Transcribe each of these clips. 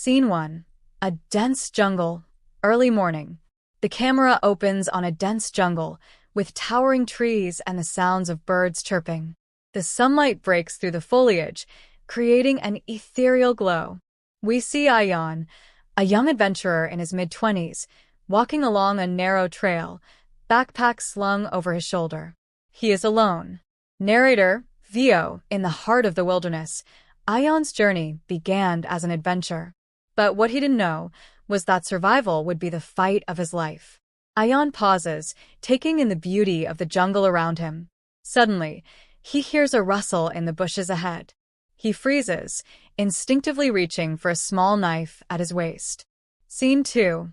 Scene 1. A dense jungle. Early morning. The camera opens on a dense jungle, with towering trees and the sounds of birds chirping. The sunlight breaks through the foliage, creating an ethereal glow. We see Ayaan, a young adventurer in his mid-20s, walking along a narrow trail, backpack slung over his shoulder. He is alone. Narrator, Vio, in the heart of the wilderness. Ayaan's journey began as an adventure. But what he didn't know was that survival would be the fight of his life. Ayaan pauses, taking in the beauty of the jungle around him. Suddenly, he hears a rustle in the bushes ahead. He freezes, instinctively reaching for a small knife at his waist. Scene 2.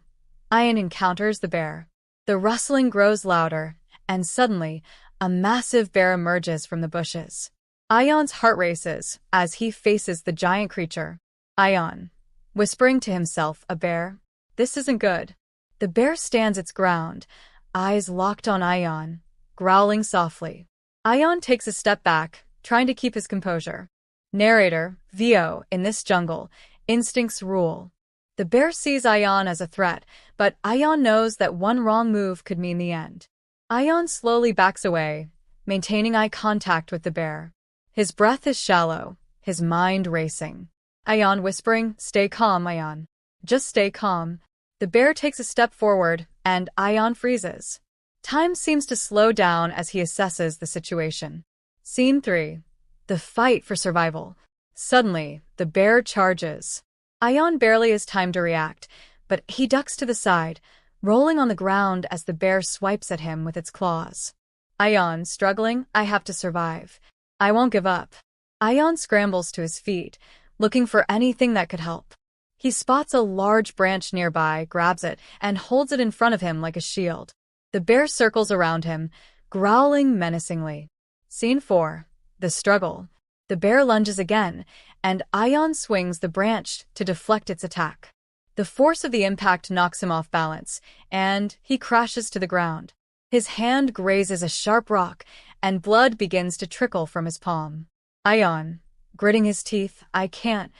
Ayaan encounters the bear. The rustling grows louder, and suddenly, a massive bear emerges from the bushes. Ayaan's heart races as he faces the giant creature. Ayaan, whispering to himself, "A bear? This isn't good." The bear stands its ground, eyes locked on Ayaan, growling softly. Ayaan takes a step back, trying to keep his composure. Narrator, Vio, in this jungle, instincts rule. The bear sees Ayaan as a threat, but Ayaan knows that one wrong move could mean the end. Ayaan slowly backs away, maintaining eye contact with the bear. His breath is shallow, his mind racing. Ayaan whispering, "Stay calm, Ayaan. Just stay calm." The bear takes a step forward, and Ayaan freezes. Time seems to slow down as he assesses the situation. Scene 3. The fight for survival. Suddenly, the bear charges. Ayaan barely has time to react, but he ducks to the side, rolling on the ground as the bear swipes at him with its claws. Ayaan, struggling, "I have to survive. I won't give up." Ayaan scrambles to his feet, looking for anything that could help. He spots a large branch nearby, grabs it, and holds it in front of him like a shield. The bear circles around him, growling menacingly. Scene 4. The struggle. The bear lunges again, and Ayaan swings the branch to deflect its attack. The force of the impact knocks him off balance, and he crashes to the ground. His hand grazes a sharp rock, and blood begins to trickle from his palm. Ayaan, gritting his teeth, I can't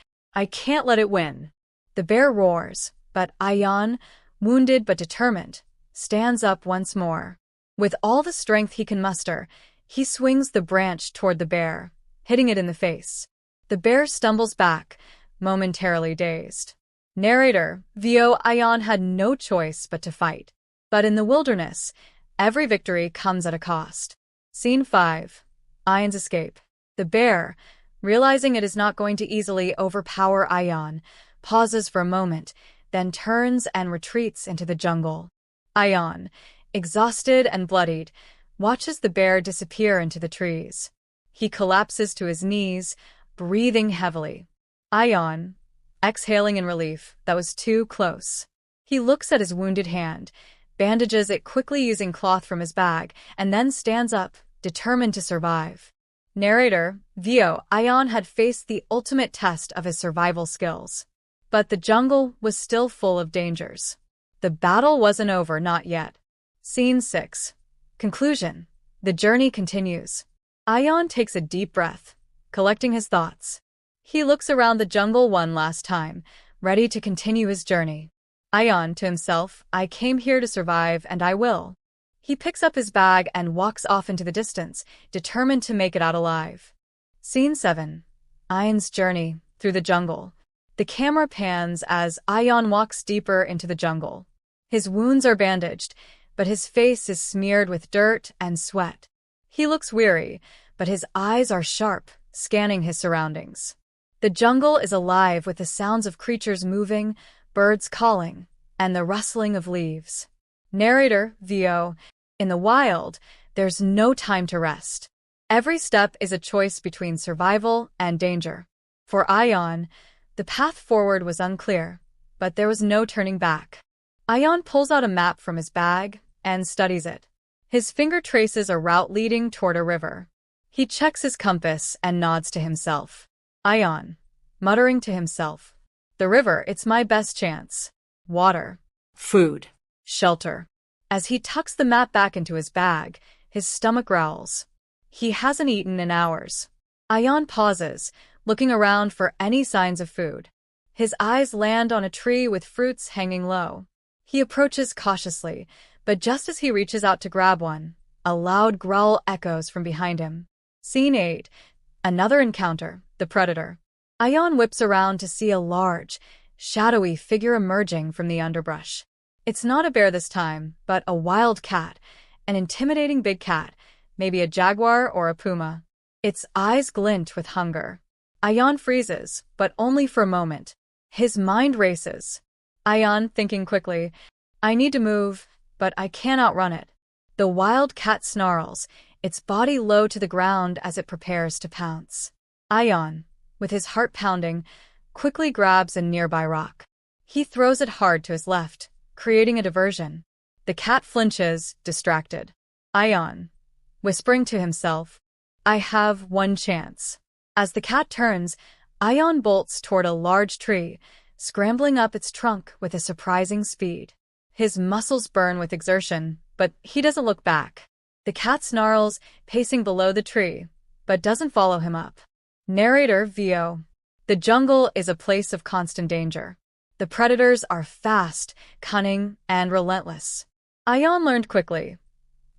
let it win." The bear roars, but Ayaan, wounded but determined, stands up once more. With all the strength he can muster, he swings the branch toward the bear, hitting it in the face. The bear stumbles back, momentarily dazed. Narrator, Vio, Ayaan had no choice but to fight. But in the wilderness, every victory comes at a cost. Scene 5. Ayaan's escape. The bear, realizing it is not going to easily overpower Ayaan, pauses for a moment, then turns and retreats into the jungle. Ayaan, exhausted and bloodied, watches the bear disappear into the trees. He collapses to his knees, breathing heavily. Ayaan, exhaling in relief, that was too close. He looks at his wounded hand, bandages it quickly using cloth from his bag, and then stands up, determined to survive. Narrator, Vio, Ayaan had faced the ultimate test of his survival skills. But the jungle was still full of dangers. The battle wasn't over, not yet. Scene 6. Conclusion. The journey continues. Ayaan takes a deep breath, collecting his thoughts. He looks around the jungle one last time, ready to continue his journey. Ayaan, to himself, I came here to survive, and I will. He picks up his bag and walks off into the distance, determined to make it out alive. Scene 7. Ayaan's journey through the jungle. The camera pans as Ayaan walks deeper into the jungle. His wounds are bandaged, but his face is smeared with dirt and sweat. He looks weary, but his eyes are sharp, scanning his surroundings. The jungle is alive with the sounds of creatures moving, birds calling, and the rustling of leaves. Narrator, Vio, in the wild, there's no time to rest. Every step is a choice between survival and danger. For Ayaan, the path forward was unclear, but there was no turning back. Ayaan pulls out a map from his bag and studies it. His finger traces a route leading toward a river. He checks his compass and nods to himself. Ayaan, muttering to himself, "The river, it's my best chance. Water, food, shelter." As he tucks the map back into his bag, his stomach growls. He hasn't eaten in hours. Ayaan pauses, looking around for any signs of food. His eyes land on a tree with fruits hanging low. He approaches cautiously, but just as he reaches out to grab one, a loud growl echoes from behind him. Scene 8. Another encounter, the predator. Ayaan whips around to see a large, shadowy figure emerging from the underbrush. It's not a bear this time, but a wild cat, an intimidating big cat, maybe a jaguar or a puma. Its eyes glint with hunger. Ayaan freezes, but only for a moment. His mind races. Ayaan, thinking quickly, I need to move, but I can't outrun it. The wild cat snarls, its body low to the ground as it prepares to pounce. Ayaan, with his heart pounding, quickly grabs a nearby rock. He throws it hard to his left, creating a diversion. The cat flinches, distracted. Ayaan, whispering to himself, I have one chance. As the cat turns, Ayaan bolts toward a large tree, scrambling up its trunk with a surprising speed. His muscles burn with exertion, but he doesn't look back. The cat snarls, pacing below the tree, but doesn't follow him up. Narrator VO. The jungle is a place of constant danger. The predators are fast, cunning, and relentless. Ayaan learned quickly.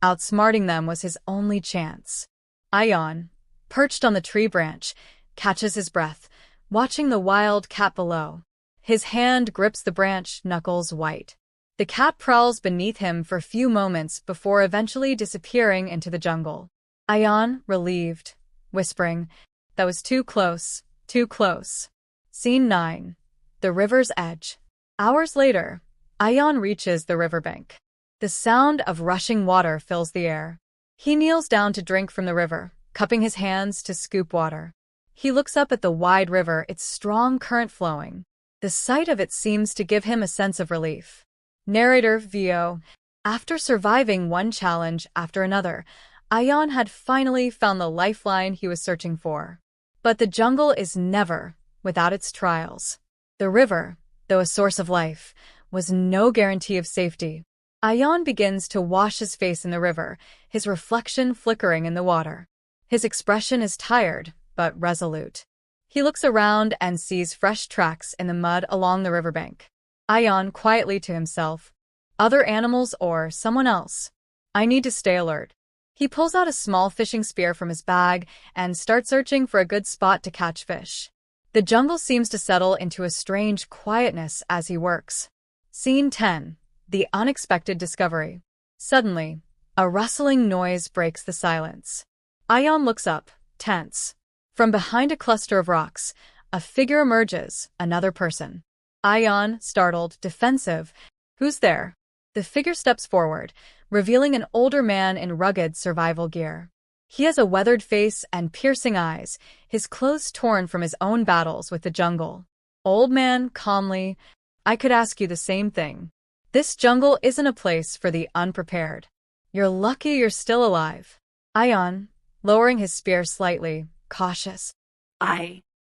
Outsmarting them was his only chance. Ayaan, perched on the tree branch, catches his breath, watching the wild cat below. His hand grips the branch, knuckles white. The cat prowls beneath him for a few moments before eventually disappearing into the jungle. Ayaan, relieved, whispering, that was too close, too close. Scene 9. The river's edge. Hours later, Ayaan reaches the riverbank. The sound of rushing water fills the air. He kneels down to drink from the river, cupping his hands to scoop water. He looks up at the wide river, its strong current flowing. The sight of it seems to give him a sense of relief. Narrator VO. After surviving one challenge after another, Ayaan had finally found the lifeline he was searching for. But the jungle is never without its trials. The river, though a source of life, was no guarantee of safety. Ayaan begins to wash his face in the river, his reflection flickering in the water. His expression is tired, but resolute. He looks around and sees fresh tracks in the mud along the riverbank. Ayaan quietly to himself, other animals or someone else. I need to stay alert. He pulls out a small fishing spear from his bag and starts searching for a good spot to catch fish. The jungle seems to settle into a strange quietness as he works. Scene 10. The unexpected discovery. Suddenly, a rustling noise breaks the silence. Ayaan looks up, tense. From behind a cluster of rocks, a figure emerges, another person. Ayaan, startled, defensive. Who's there? The figure steps forward, revealing an older man in rugged survival gear. He has a weathered face and piercing eyes, his clothes torn from his own battles with the jungle. Old man, calmly, I could ask you the same thing. This jungle isn't a place for the unprepared. You're lucky you're still alive. Ayaan, lowering his spear slightly, cautious.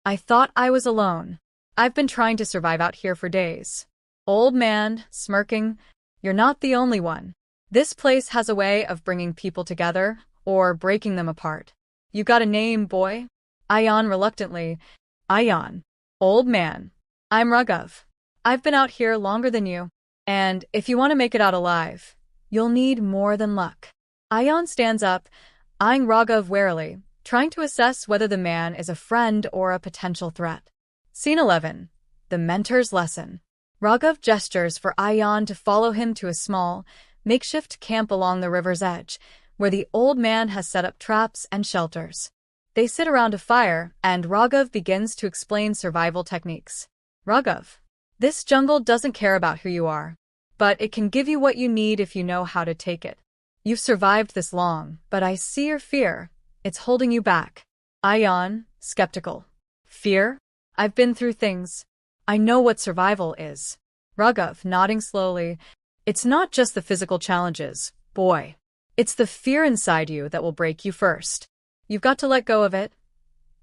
I thought I was alone. I've been trying to survive out here for days. Old man, smirking, you're not the only one. This place has a way of bringing people together, or breaking them apart. You got a name, boy? Ayaan reluctantly. Ayaan. Old man. I'm Raghav. I've been out here longer than you, and if you want to make it out alive, you'll need more than luck. Ayaan stands up, eyeing Raghav warily, trying to assess whether the man is a friend or a potential threat. Scene 11. The mentor's lesson. Raghav gestures for Ayaan to follow him to a small, makeshift camp along the river's edge, where the old man has set up traps and shelters. They sit around a fire, and Raghav begins to explain survival techniques. Raghav, this jungle doesn't care about who you are, but it can give you what you need if you know how to take it. You've survived this long, but I see your fear. It's holding you back. Ayaan, skeptical. Fear? I've been through things. I know what survival is. Raghav, nodding slowly. It's not just the physical challenges, boy. It's the fear inside you that will break you first. You've got to let go of it,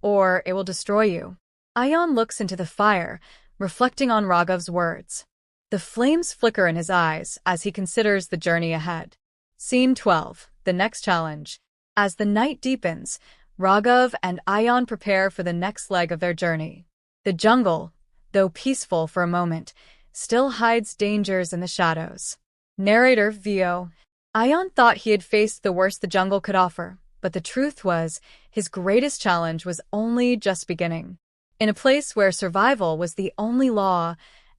or it will destroy you. Ayaan looks into the fire, reflecting on Raghav's words. The flames flicker in his eyes as he considers the journey ahead. Scene 12. The next challenge. As the night deepens, Raghav and Ayaan prepare for the next leg of their journey. The jungle, though peaceful for a moment, still hides dangers in the shadows. Narrator VO. Ayaan thought he had faced the worst the jungle could offer, but the truth was, his greatest challenge was only just beginning. In a place where survival was the only law,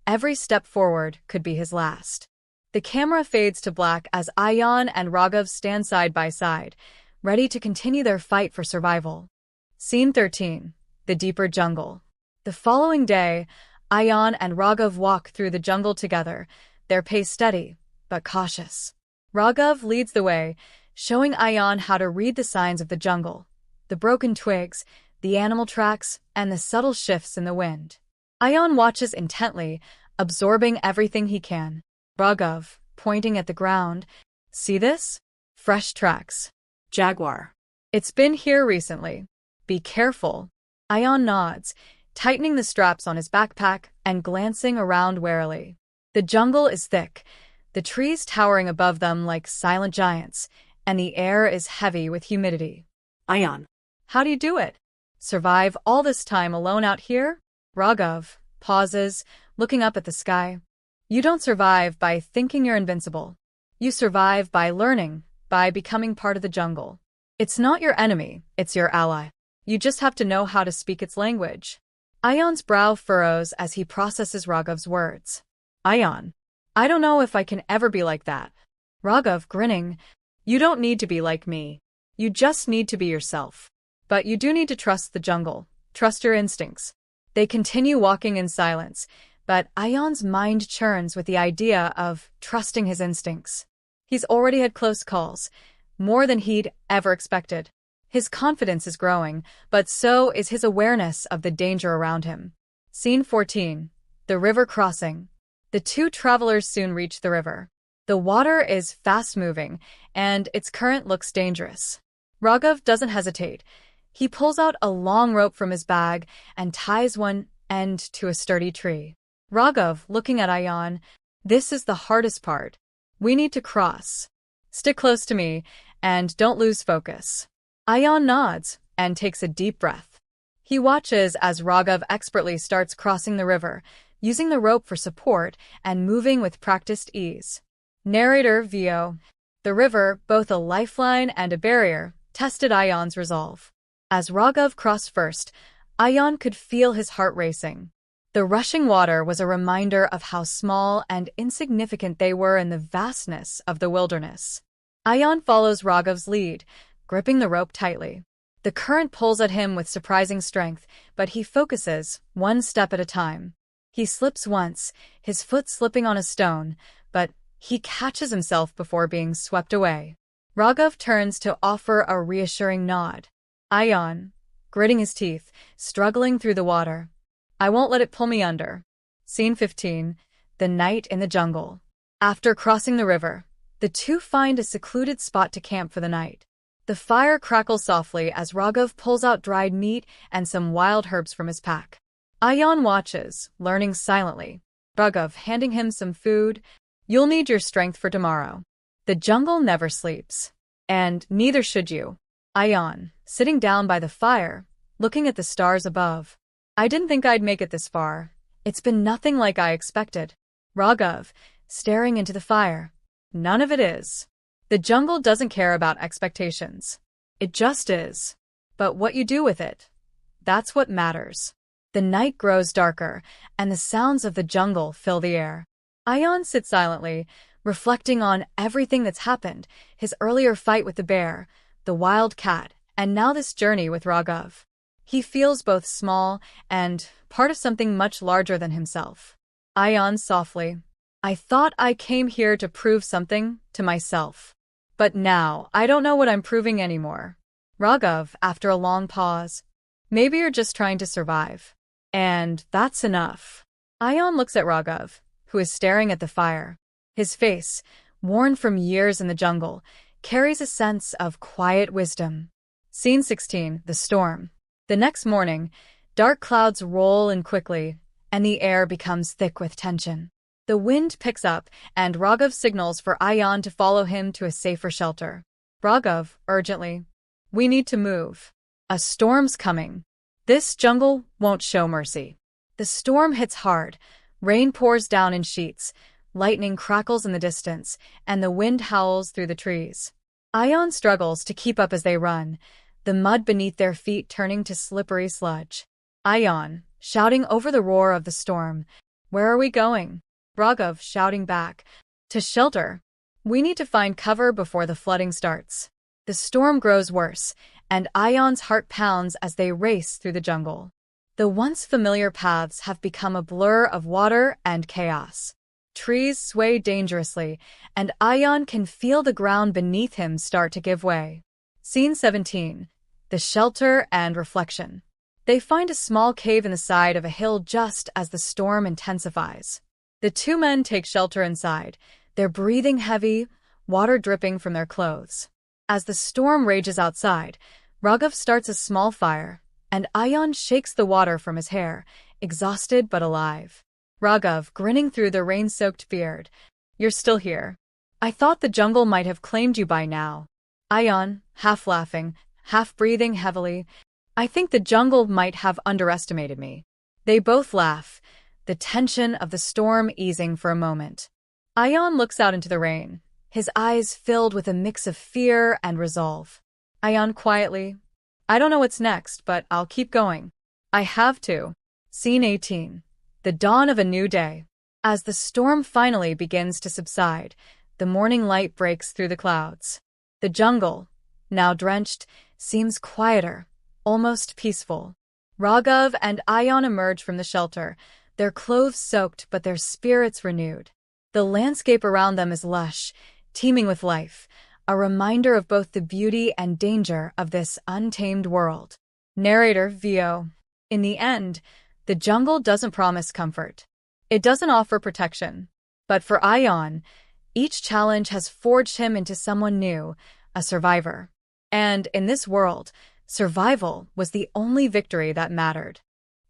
every step forward could be his last. The camera fades to black as Ayaan and Raghav stand side by side, ready to continue their fight for survival. Scene 13. The deeper jungle. The following day, Ayaan and Raghav walk through the jungle together, their pace steady, but cautious. Raghav leads the way, showing Ayaan how to read the signs of the jungle, the broken twigs, the animal tracks, and the subtle shifts in the wind. Ayaan watches intently, absorbing everything he can. Raghav, pointing at the ground, "See this? Fresh tracks. Jaguar. It's been here recently. Be careful." Ayaan nods, tightening the straps on his backpack and glancing around warily. The jungle is thick, the trees towering above them like silent giants, and the air is heavy with humidity. Ayaan. How do you do it? Survive all this time alone out here? Raghav pauses, looking up at the sky. You don't survive by thinking you're invincible. You survive by learning, by becoming part of the jungle. It's not your enemy, it's your ally. You just have to know how to speak its language. Ayaan's brow furrows as he processes Raghav's words. Ayaan. I don't know if I can ever be like that. Raghav, grinning. You don't need to be like me. You just need to be yourself. But you do need to trust the jungle. Trust your instincts. They continue walking in silence, but Ayaan's mind churns with the idea of trusting his instincts. He's already had close calls, more than he'd ever expected. His confidence is growing, but so is his awareness of the danger around him. Scene 14. The river crossing. The two travelers soon reach the river. The water is fast-moving, and its current looks dangerous. Raghav doesn't hesitate. He pulls out a long rope from his bag and ties one end to a sturdy tree. Raghav, looking at Ayaan, this is the hardest part. We need to cross. Stick close to me, and don't lose focus. Ayaan nods and takes a deep breath. He watches as Raghav expertly starts crossing the river, using the rope for support and moving with practiced ease. Narrator VO. The river, both a lifeline and a barrier, tested Ayaan's resolve. As Raghav crossed first, Ayaan could feel his heart racing. The rushing water was a reminder of how small and insignificant they were in the vastness of the wilderness. Ayaan follows Raghav's lead, gripping the rope tightly. The current pulls at him with surprising strength, but he focuses, one step at a time. He slips once, his foot slipping on a stone, but he catches himself before being swept away. Raghav turns to offer a reassuring nod. Ayaan, gritting his teeth, struggling through the water. I won't let it pull me under. Scene 15. The night in the jungle. After crossing the river, the two find a secluded spot to camp for the night. The fire crackles softly as Raghav pulls out dried meat and some wild herbs from his pack. Ayaan watches, learning silently. Raghav handing him some food. You'll need your strength for tomorrow. The jungle never sleeps. And neither should you. Ayaan, sitting down by the fire, looking at the stars above. I didn't think I'd make it this far. It's been nothing like I expected. Raghav, staring into the fire. None of it is. The jungle doesn't care about expectations. It just is. But what you do with it, that's what matters. The night grows darker, and the sounds of the jungle fill the air. Ayaan sits silently, reflecting on everything that's happened, his earlier fight with the bear, the wild cat, and now this journey with Raghav. He feels both small and part of something much larger than himself. Ayaan softly. I thought I came here to prove something to myself. But now, I don't know what I'm proving anymore. Raghav, after a long pause. Maybe you're just trying to survive. And that's enough. Ayaan looks at Raghav, who is staring at the fire. His face, worn from years in the jungle, carries a sense of quiet wisdom. Scene 16. The storm. The next morning, dark clouds roll in quickly, and the air becomes thick with tension. The wind picks up, and Raghav signals for Ayaan to follow him to a safer shelter. Raghav, urgently. We need to move. A storm's coming. This jungle won't show mercy. The storm hits hard. Rain pours down in sheets. Lightning crackles in the distance, and the wind howls through the trees. Ayaan struggles to keep up as they run, the mud beneath their feet turning to slippery sludge. Ayaan, shouting over the roar of the storm, "Where are we going?" Raghav shouting back, "To shelter. We need to find cover before the flooding starts." The storm grows worse, and Ayaan's heart pounds as they race through the jungle. The once familiar paths have become a blur of water and chaos. Trees sway dangerously, and Ayaan can feel the ground beneath him start to give way. Scene 17. The Shelter and Reflection. They find a small cave in the side of a hill just as the storm intensifies. The two men take shelter inside, their breathing heavy, water dripping from their clothes. As the storm rages outside, Raghav starts a small fire, and Ayaan shakes the water from his hair, exhausted but alive. Raghav, grinning through the rain-soaked beard, "You're still here. I thought the jungle might have claimed you by now." Ayaan, half laughing, half breathing heavily, "I think the jungle might have underestimated me." They both laugh, the tension of the storm easing for a moment. Ayaan looks out into the rain, his eyes filled with a mix of fear and resolve. Ayaan quietly, "I don't know what's next, but I'll keep going. I have to." Scene 18. The dawn of a new day. As the storm finally begins to subside, the morning light breaks through the clouds. The jungle, now drenched, seems quieter, almost peaceful. Raghav and Ayaan emerge from the shelter, their clothes soaked but their spirits renewed. The landscape around them is lush, teeming with life, a reminder of both the beauty and danger of this untamed world. Narrator VO. In the end, the jungle doesn't promise comfort. It doesn't offer protection. But for Ayaan, each challenge has forged him into someone new, a survivor. And in this world, survival was the only victory that mattered.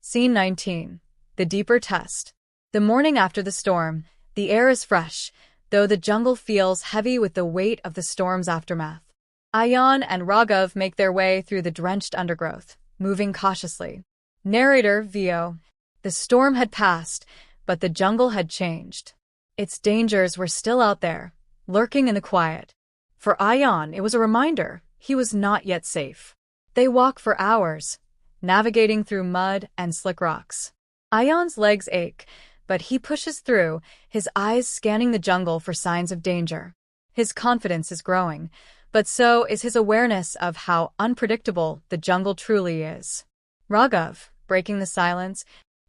Scene 19. The deeper test. The morning after the storm, the air is fresh, though the jungle feels heavy with the weight of the storm's aftermath. Ayaan and Raghav make their way through the drenched undergrowth, moving cautiously. Narrator VO. The storm had passed, but the jungle had changed. Its dangers were still out there, lurking in the quiet. For Ayaan, it was a reminder he was not yet safe. They walk for hours, navigating through mud and slick rocks. Ayaan's legs ache, but he pushes through, his eyes scanning the jungle for signs of danger. His confidence is growing, but so is his awareness of how unpredictable the jungle truly is. Raghav, breaking the silence,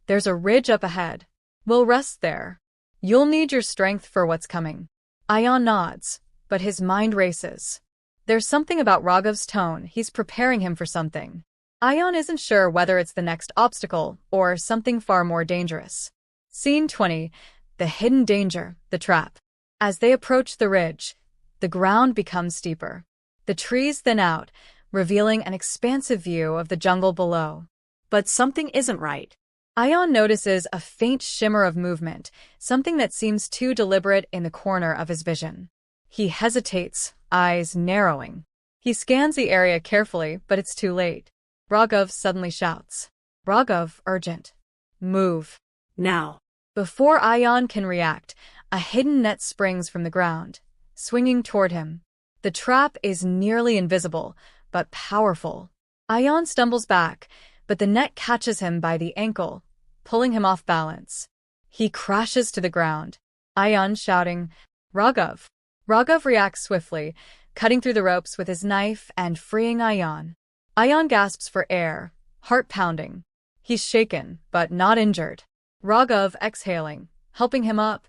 "There's a ridge up ahead. We'll rest there. You'll need your strength for what's coming." Ayaan nods, but his mind races. There's something about Raghav's tone, he's preparing him for something. Ayaan isn't sure whether it's the next obstacle or something far more dangerous. Scene 20. The hidden danger, the trap. As they approach the ridge, the ground becomes steeper. The trees thin out, revealing an expansive view of the jungle below. But something isn't right. Ayaan notices a faint shimmer of movement, something that seems too deliberate in the corner of his vision. He hesitates, eyes narrowing. He scans the area carefully, but it's too late. Raghav suddenly shouts. Raghav, urgent. "Move. Now." Before Ayaan can react, a hidden net springs from the ground, swinging toward him. The trap is nearly invisible, but powerful. Ayaan stumbles back, but the net catches him by the ankle, pulling him off balance. He crashes to the ground. Ayaan shouting, "Raghav." Raghav reacts swiftly, cutting through the ropes with his knife and freeing Ayaan. Ayaan gasps for air, heart pounding. He's shaken, but not injured. Raghav exhaling, helping him up.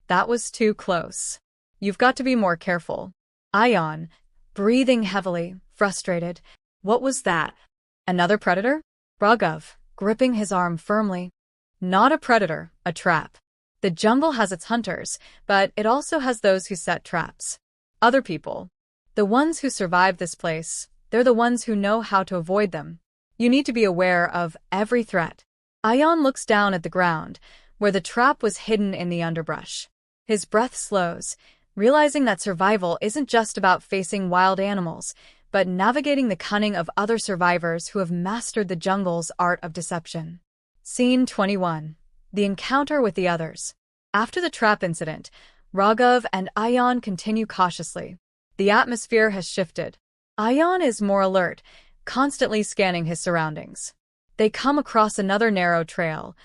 "That was too close. You've got to be more careful." Ayaan, breathing heavily, frustrated. "What was that? Another predator?" Raghav, gripping his arm firmly. "Not a predator, a trap. The jungle has its hunters, but it also has those who set traps. Other people. The ones who survive this place, they're the ones who know how to avoid them. You need to be aware of every threat." Ayaan looks down at the ground, where the trap was hidden in the underbrush. His breath slows, realizing that survival isn't just about facing wild animals, but navigating the cunning of other survivors who have mastered the jungle's art of deception. Scene 21. The encounter with the others. After the trap incident, Raghav and Ayaan continue cautiously. The atmosphere has shifted. Ayaan is more alert, constantly scanning his surroundings. They come across another narrow trail,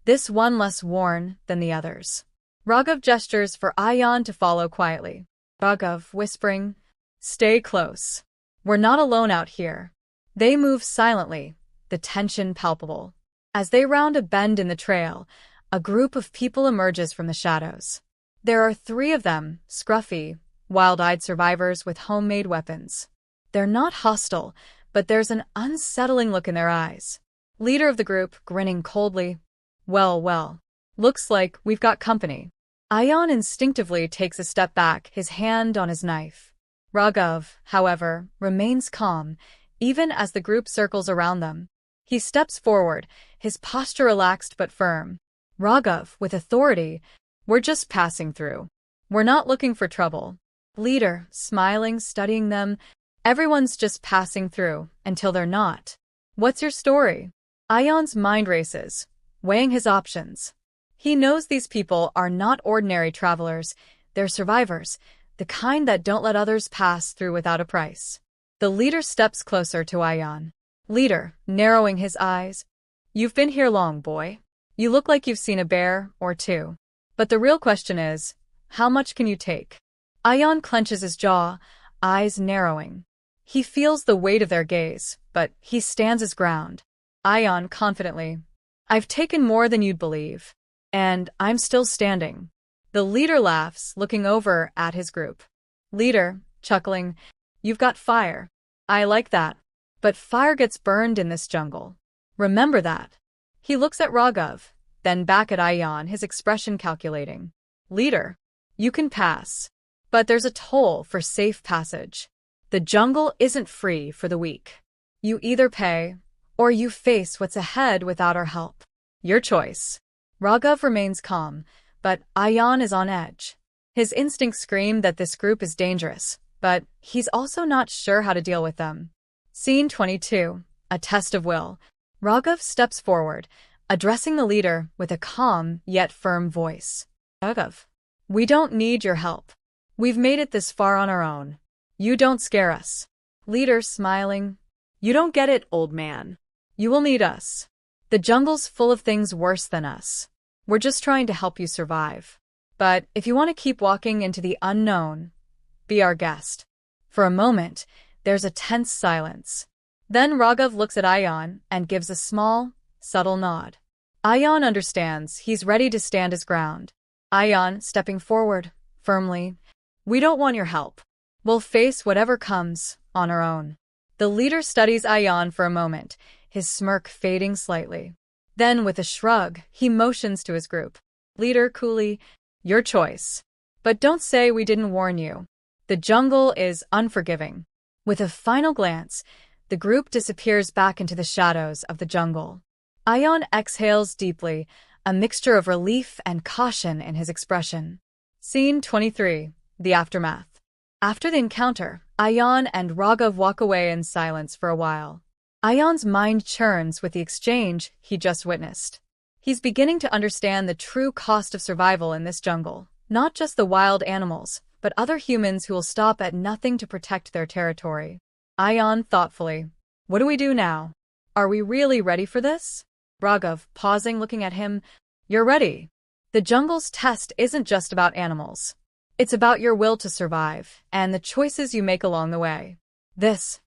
this one less worn than the others. Raghav gestures for Ayaan to follow quietly. Raghav, whispering, "Stay close. We're not alone out here." They move silently, the tension palpable. As they round a bend in the trail, a group of people emerges from the shadows. There are 3 of them, scruffy, wild-eyed survivors with homemade weapons. They're not hostile, but there's an unsettling look in their eyes. Leader of the group, grinning coldly. Well, looks like we've got company." Ayaan instinctively takes a step back, his hand on his knife. Raghav, however, remains calm, even as the group circles around them. He steps forward, his posture relaxed but firm. Raghav, with authority, "We're just passing through. We're not looking for trouble." Leader, smiling, studying them, "Everyone's just passing through, until they're not. What's your story?" Ayaan's mind races, weighing his options. He knows these people are not ordinary travelers, they're survivors, the kind that don't let others pass through without a price. The leader steps closer to Ayaan. Leader, narrowing his eyes, "You've been here long, boy. You look like you've seen a bear or 2. But the real question is, how much can you take?" Ayaan clenches his jaw, eyes narrowing. He feels the weight of their gaze, but he stands his ground. Ayaan confidently, "I've taken more than you'd believe. And I'm still standing." The leader laughs, looking over at his group. Leader, chuckling, "You've got fire. I like that. But fire gets burned in this jungle. Remember that." He looks at Raghav, then back at Ayaan, his expression calculating. "Leader, you can pass. But there's a toll for safe passage. The jungle isn't free for the weak. You either pay, or you face what's ahead without our help. Your choice." Raghav remains calm, but Ayaan is on edge. His instincts scream that this group is dangerous, but he's also not sure how to deal with them. Scene 22. A test of will. Raghav steps forward, addressing the leader with a calm yet firm voice. "Raghav, we don't need your help. We've made it this far on our own. You don't scare us." Leader, smiling, "You don't get it, old man. You will need us. The jungle's full of things worse than us. We're just trying to help you survive. But if you want to keep walking into the unknown, be our guest." For a moment, there's a tense silence. Then Raghav looks at Ayaan and gives a small, subtle nod. Ayaan understands he's ready to stand his ground. Ayaan, stepping forward, firmly, "We don't want your help. We'll face whatever comes, on our own." The leader studies Ayaan for a moment, his smirk fading slightly. Then, with a shrug, he motions to his group. Leader, coolly, "Your choice. But don't say we didn't warn you. The jungle is unforgiving." With a final glance, the group disappears back into the shadows of the jungle. Ayaan exhales deeply, a mixture of relief and caution in his expression. Scene 23. The aftermath. After the encounter, Ayaan and Raghav walk away in silence for a while. Ayaan's mind churns with the exchange he just witnessed. He's beginning to understand the true cost of survival in this jungle, not just the wild animals, but other humans who will stop at nothing to protect their territory. Ayaan thoughtfully, "What do we do now? Are we really ready for this?" Raghav, pausing, looking at him, "You're ready. The jungle's test isn't just about animals. It's about your will to survive, and the choices you make along the way. This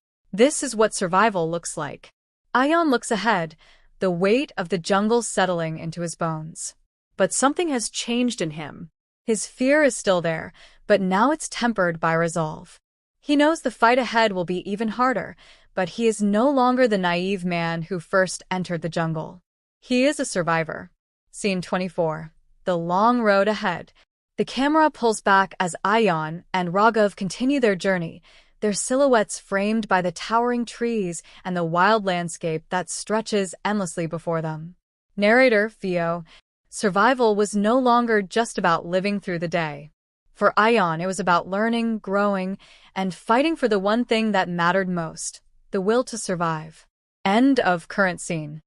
is what survival looks like." Ayaan looks ahead, the weight of the jungle settling into his bones. But something has changed in him. His fear is still there, but now it's tempered by resolve. He knows the fight ahead will be even harder, but he is no longer the naive man who first entered the jungle. He is a survivor. Scene 24. The long road ahead. The camera pulls back as Ayaan and Raghav continue their journey, their silhouettes framed by the towering trees and the wild landscape that stretches endlessly before them. Narrator, Theo. Survival was no longer just about living through the day. For Ayaan, it was about learning, growing, and fighting for the one thing that mattered most, the will to survive. End of current scene.